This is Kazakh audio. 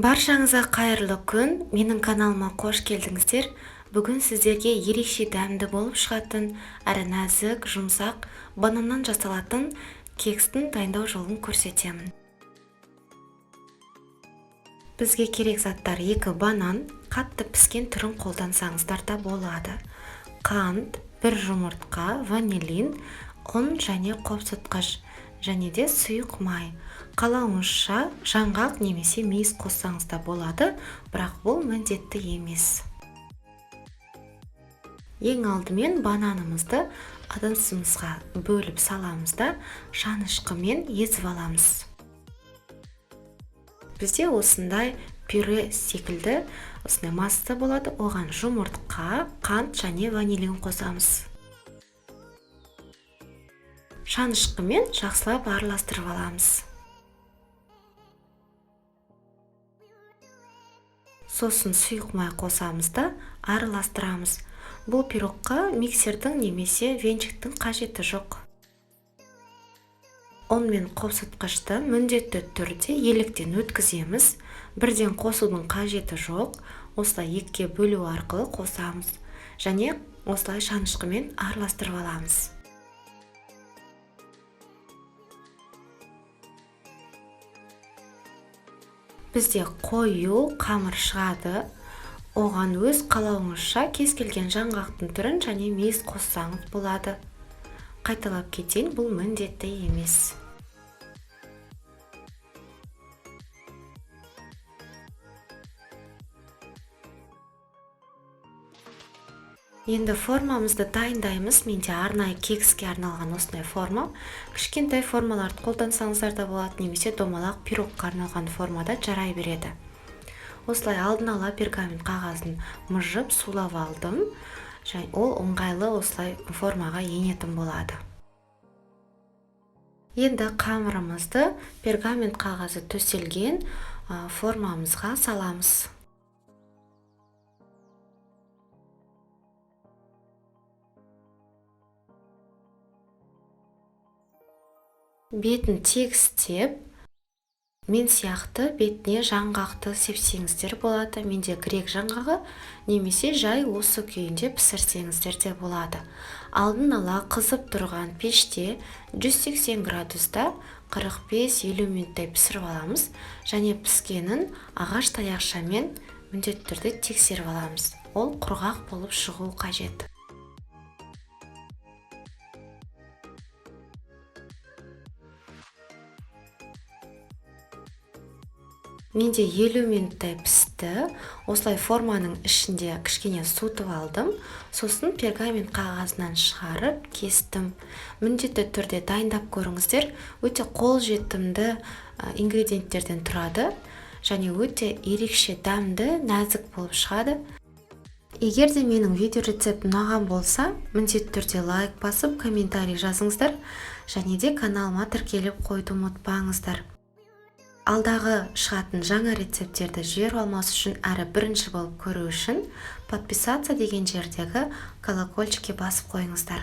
Баршаңызға қайырлы күн. Менің каналыма қош келдіңіздер. Бүгін сіздерге ерекше дәмді болып шығатын, әрі нәзік, жұмсақ, бананнан жасалатын кекстің дайындау жолын көрсетемін. Бізге керек заттар: 2 банан, қатты піскен түрін қолдансаңыздар да болады. Қант, 1 жұмыртқа, ванилин, ұн және қопсытқыш, және де сұйық май. Қалауыңызша жаңғақ немесе мейіз қоссаңыз да болады, бірақ бұл міндетті емес. Ең алдымен бананымызды ыдысымызға бөліп саламыз да шанышқымен езіп аламыз. Бізде осындай пюре секілді осындай масса болады. Оған жұмыртқа, қант және ванилин қосамыз. Шанышқымен жақсылап араластырып аламыз. Сосын сұйық май қосамыз да араластырамыз. Бұл пирогқа миксердің немесе венчиктің қажеті жоқ. ұн мен қопсытқышты міндетті түрде електен өткіземіз. Бірден қосудың қажеті жоқ. Осылай 2-ге бөлу арқылы қосамыз. Және осылай шанышқымен араластырып аламыз. Бізде қою қамыр шығады. Оған өз қалауыңызша кез келген жаңғақтың түрін және мейіз қоссаңыз болады. Қайталап кетейін, бұл міндетті емес. Енді формамызды дайындаймыз. Менде арнайы кекске арналған осындай форма. Кішкентай формаларды қолдансаңыздар да болады, немесе домалақ пирогқа арналған формада жарай береді. Осылай алдын ала пергамент қағазын мұжып сулап алдым. Және ол ыңғайлы осылай формаға енетін болады. Енді қамырымызды пергамент қағазы төселген формамызға саламыз. Бетін тегістеп, мен сияқты бетіне жаңғақты сепсеңіздер болады. Менде грек жаңғағы, немесе жай осы күйінде пісірсеңіздер де болады. Алдын ала қызып тұрған пеште 180 градуста 45-50 минуттай пісіріп аламыз. Және піскенін ағаш таяқшамен міндетті түрде тексеріп аламыз. Ол құрғақ болып шығу қажет. Менде 50 минуттай пісті. Осылай форманың ішінде кішкене суытып алдым. Сосын пергамент қағазынан шығарып кестім. Міндетті түрде дайындап көріңіздер. Өте қолжетімді ингредиенттерден тұрады. Және өте ерекше дәмді, нәзік болып шығады. Егер де менің видео рецептім ұнаған болса, міндетті түрде лайк басып, комментарий жазыңыздар. Және де каналыма тіркеліп қойды ұмытпаңыздар. Алдағы шығатын жаңа рецепттерді жіберіп алмас үшін әрі бірінші болып көру үшін подписаться деген жердегі колокольчикке басып қойыңыздар.